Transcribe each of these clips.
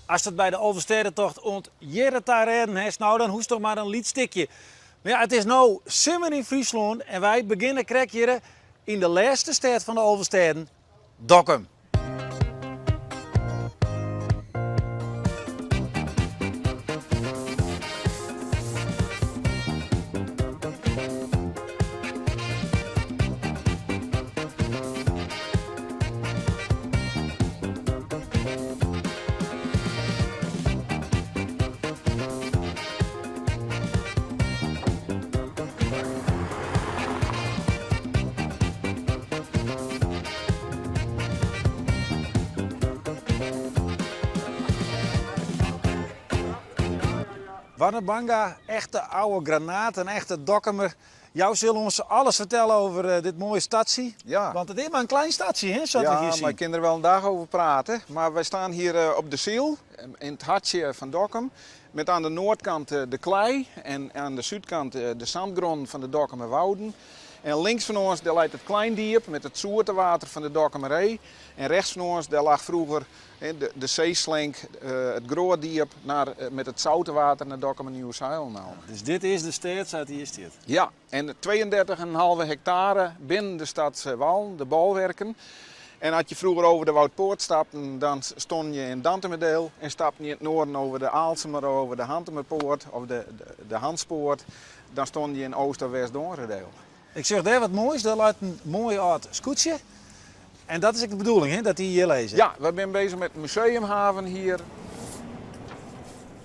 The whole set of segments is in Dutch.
Als het bij de Overstedentocht ontjeren te redden is, nou dan hoest toch maar een liedstikje. Maar ja, het is nou simmer in Friesland en wij beginnen krijgen in de laatste stad van de Oversteden, Dokkum. Warnebanga, echte oude granaat, een echte Dokkumer. Jou zullen ons alles vertellen over dit mooie stadsie. Ja. Want het is maar een klein stadsie, hè, zoals we hier Ja, zien. maar ik kan er wel een dag over praten. Maar wij staan hier op de Ziel, in het hartje van Dokkum. Met aan de noordkant de klei en aan de zuidkant de zandgrond van de Dokkumer Wouden. En links van ons daar ligt het Kleindiep met het zoeterwater van de Dokkumeree. En rechts van ons daar lag vroeger de zeeslenk, het Grootdiep, met het zouterwater naar Dokkum en Nieuwezeil. Nou. Dus dit is de stad zoals hier staat. Ja, en 32,5 hectare binnen de stadswal, de bolwerken. En als je vroeger over de Woudpoort stapte, dan stond je in Dantemerdeel en stapte je in het noorden over de Aalsemer, over de Hantemerpoort of de Hanspoort. Dan stond je in Oost- of West-Donredeel. Ik zeg daar wat moois, daar lijkt een mooi oud scootje. En dat is ook de bedoeling, hè, dat die hier lezen. Ja, we zijn bezig met het museumhaven hier.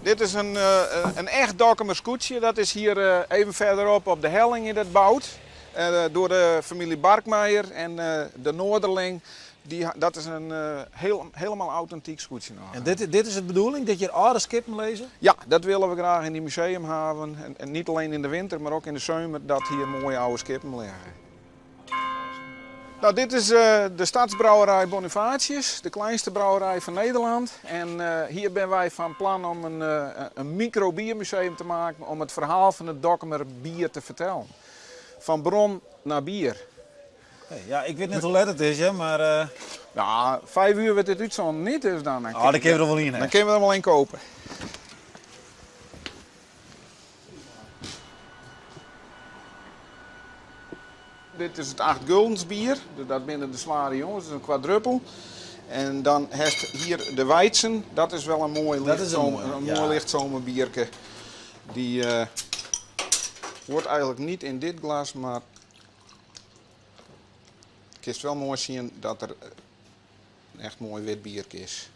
Dit is een echt Dokkumer scootje. Dat is hier even verderop op de helling in het bouwt. Door de familie Barkmeijer en de Noorderling. Dat is een helemaal authentiek scootje nog. En dit is de bedoeling, dat je oude skippen lezen? Ja, dat willen we graag in die museumhaven. En niet alleen in de winter, maar ook in de zomer, dat hier mooie oude skippen liggen. Nou, dit is de stadsbrouwerij Bonifatius, de kleinste brouwerij van Nederland. En hier zijn wij van plan om een microbiermuseum te maken om het verhaal van het Dokkumer bier te vertellen. Van bron naar bier. Hey, ja, ik weet niet hoe laat het is, hè, maar... Ja, 5 uur werd dit uitzonden niet, dus dan Oh, dat kunnen we er wel in, hè? Dan kunnen we er wel in kopen. Dit is het 8 guldens bier, dat binnen de zware jongens, dat is een quadruppel. En dan heeft hier de Weizen, dat is wel een mooi lichtzomerbierke. Die wordt eigenlijk niet in dit glas, maar je kunt wel mooi zien dat er een echt mooi wit bierke is.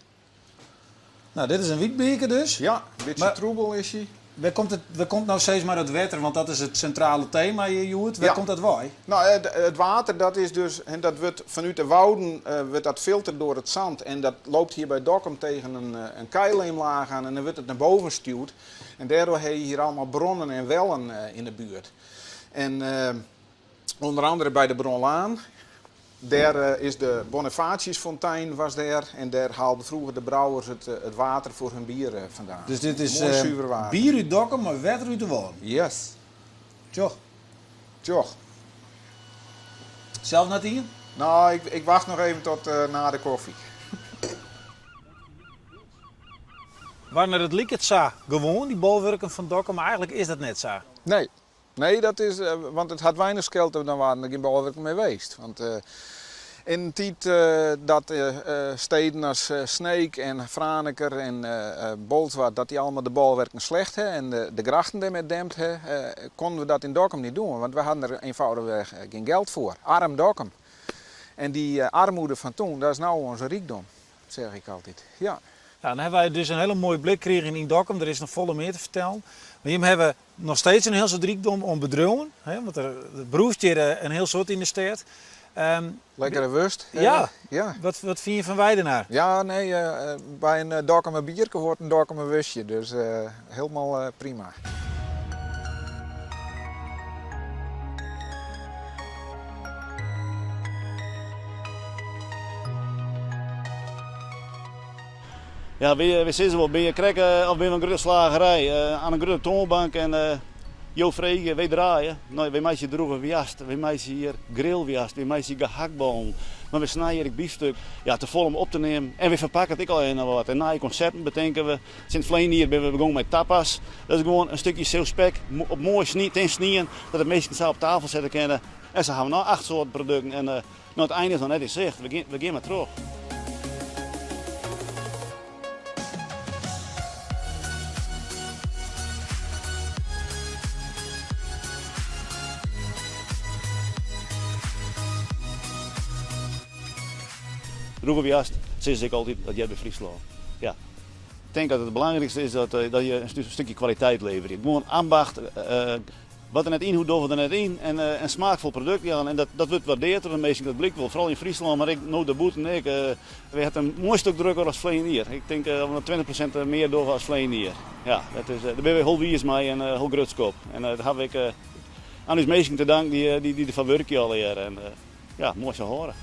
Nou, dit is een wietbierke dus. Ja, een beetje troebel is hij. Waar komt nou steeds maar het water, want dat is het centrale thema hier, Joert. Waar komt dat waai? Nou, het water, dat is dus, en dat wordt vanuit de wouden, wordt dat filterd door het zand. En dat loopt hier bij Dokkum tegen een keileemlaag aan en dan wordt het naar boven gestuwd. En daardoor heb je hier allemaal bronnen en wellen in de buurt. En onder andere bij de Bronlaan. Daar is de Bonifatiusfontein was daar en daar haalden vroeger de brouwers het water voor hun bier vandaan. Dus dit is mooi zuiver water. Bier uit Dokkum, maar water uit de Wal. Yes. Tjoch. Tjoch. Zelf net hier? Nou, ik wacht nog even tot na de koffie. Wanneer het liek het zo gewoon, die bolwerken van Dokkum, maar eigenlijk is dat net zo. Nee, dat is, want het had weinig skelter, dan waren er geen bolwerken mee geweest. Want in de tijd dat steden als Sneek en Franeker en Bolsward, dat die allemaal de bolwerken slecht hebben en de grachten daarmee dempt hebben, konden we dat in Dokkum niet doen. Want we hadden er eenvoudigweg geen geld voor. Arm Dokkum. En die armoede van toen, dat is nou onze rijkdom, zeg ik altijd. Ja. Ja, dan hebben wij dus een hele mooie blik gekregen in Dokkum. Er is nog volle meer te vertellen. Maar hier hebben we nog steeds een heel soort rijkdom om bedrouwen. Want er broest hier een heel soort in de stad. Lekkere wurst. Ja. Ja. Wat vind je van Weidenaar? Ja, nee, bij een Dokkumer bierke hoort een Dokkumer wurstje. Dus helemaal prima. Ja, we zitten wel. Ben je krekken of ben je een grote slagerij aan een grote toonbank en Jo vregen, wij draaien. Nou, wij maken droge wiast, wij maken hier grillwiast, wij maken gehaktbal. Maar we snijden het biefstuk te vol om op te nemen. En we verpakken het ook al en wat. En na je concerten bedenken we, sinds verleden hier ben we begonnen met tapas. Dat is gewoon een stukje zeeuwspek op mooi snijden, dat de mensen zo op tafel zetten kunnen. En zo gaan we nou 8 soorten producten. En nou, het einde is nog net in zicht, we gaan maar terug. Roegenwiast, sinds ik altijd, dat jij bij Friesland. Ja. Ik denk dat het belangrijkste is dat je een stukje kwaliteit levert. Gewoon ambacht, wat er net in, hoe doen we er net in en een smaakvol product. Ja, en dat wordt waardeerd door de mensen, dat blijkt wel. Vooral in Friesland, maar ik, nou de boet en ik, we hebben een mooi stuk drukker als vleen hier. Ik denk dat we 20% meer doen als vleen hier. Ja, daar ben we heel wies mee en heel grutskop. En dat heb ik aan die mensen te danken die ervan werken al hier. En ja, mooi zo horen.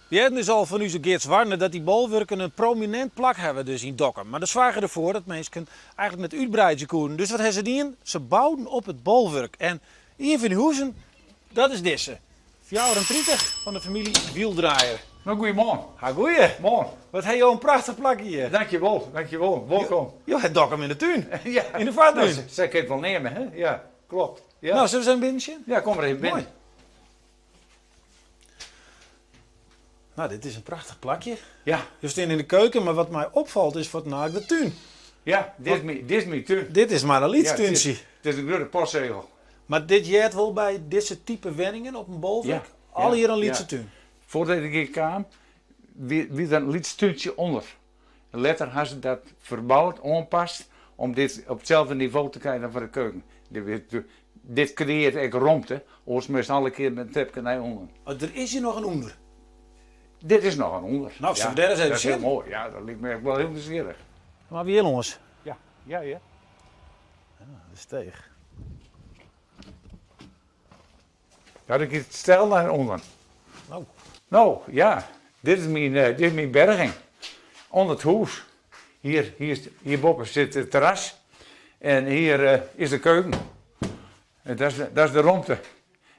We hebben dus al van onze Geerts Warner dat die bolwerken een prominent plak hebben dus in Dokkum. Maar dat zorgen ervoor dat mensen eigenlijk net uitbreiden kunnen. Dus wat hebben ze doen? Ze bouwen op het bolwerk. En een van die huizen, dat is deze. 34 van de familie Wieldraaier. Nou, goedemorgen. Ha, goeie. Morgen. Wat heb je een prachtig plak hier. Dankjewel, dankjewel. Welkom. Je hebt Dokkum in de tuin. Ja. In de vaartuin. Nou, zeg ik het wel nemen, hè? Ja, klopt. Ja, Nou, zullen we zijn binnenje? ja kom er even binnen. Mooi. Nou, dit is een prachtig plakje. Ja, Je staat in de keuken, maar wat mij opvalt is wat naar de tuin. ja, dit is mijn tuin. Dit is maar een Ja, het liedstuintje. is een grote postzegel. Maar dit jeert wel bij deze type wenningen op een bolwerk? Ja, Al ja, hier een liedse ja. tuin. Voordat ik hier kwam, wie er een liedstuntje onder. Later hebben ze dat verbouwd, aanpast, om dit op hetzelfde niveau te krijgen voor de keuken. Dit creëert echt romte, anders moet je alle keer met een tepje naar onder. Oh, er is hier nog een onder. Dit is nog een onder. Nou, zullen we daar eens even dat is heel zien? mooi. Ja, dat lijkt me echt wel heel plezierig. Maar weer jongens. Ja, ja, ja. Dat is tegen. Ja, ik het stel naar onder. Nou. Nou, ja, dit is mijn berging. Onder het huis. Hierboven zit het terras. En hier is de keuken. En dat is de romte.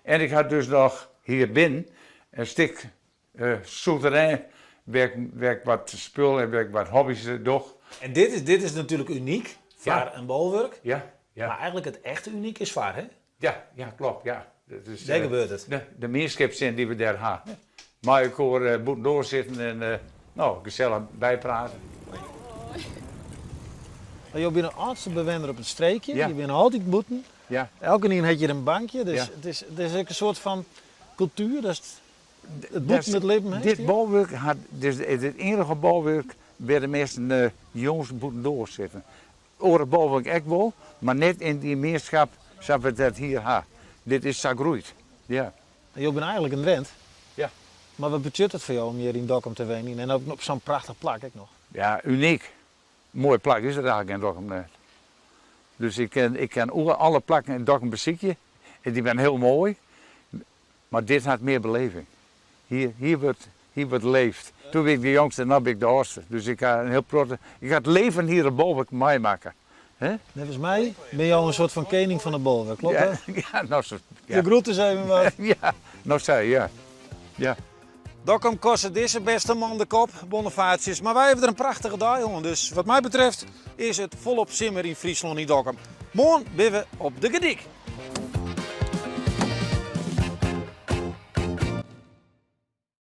En ik had dus nog hier binnen een stuk souterrain. Werk wat spul en werk wat hobby's toch. En dit is natuurlijk uniek voor Ja. een bolwerk. Ja, ja. Maar eigenlijk het echte uniek is waar, hè? Ja, klopt, ja. Dus, Daar gebeurt het. De meerschapszin die we daar hebben. Maar ik hoor boeten doorzitten en nou, gezellig bijpraten. Je bent een oudste bewoner op het streekje. Ja. Je bent altijd boeten. Ja. Elke keer heb je een bankje. Dus Ja. het is ook een soort van cultuur. Dat is het Dat boeten is- met leven heeft Dit hier. bolwerk had, dus het enige bolwerk waar de meeste jongens boeten doorzitten. Oren bolwerk ook wel, maar net in die meerschap zoals we dat hier hebben. Dit is zo groeit. Ja. Je bent eigenlijk een Drent. Ja. Maar wat betekent het voor jou om hier in Dokkum te wonen? En ook op zo'n prachtig plak ook nog. Ja, uniek. Mooie plak is er eigenlijk in Dokkum. Dus ik ken alle plakken in Dokkum bezieken. En die zijn heel mooi. Maar dit had meer beleving. Hier wordt leefd. Toen ben ik de jongste en nu ben ik de oudste. Dus ik ga het leven hier op bolwerk meemaken. Hè? Volgens mij ben je al een soort van koning van de bolwerk, klopt dat? Ja, nou zo. Je Ja, groet eens even wat. ja, nou zei ja. Ja. Dokkum kost deze beste man de kop, Bonnefaartjes. Maar wij hebben er een prachtige dag, jongen. Dus wat mij betreft is het volop simmer in Friesland in Dokkum. Morgen ben we op de Gedik.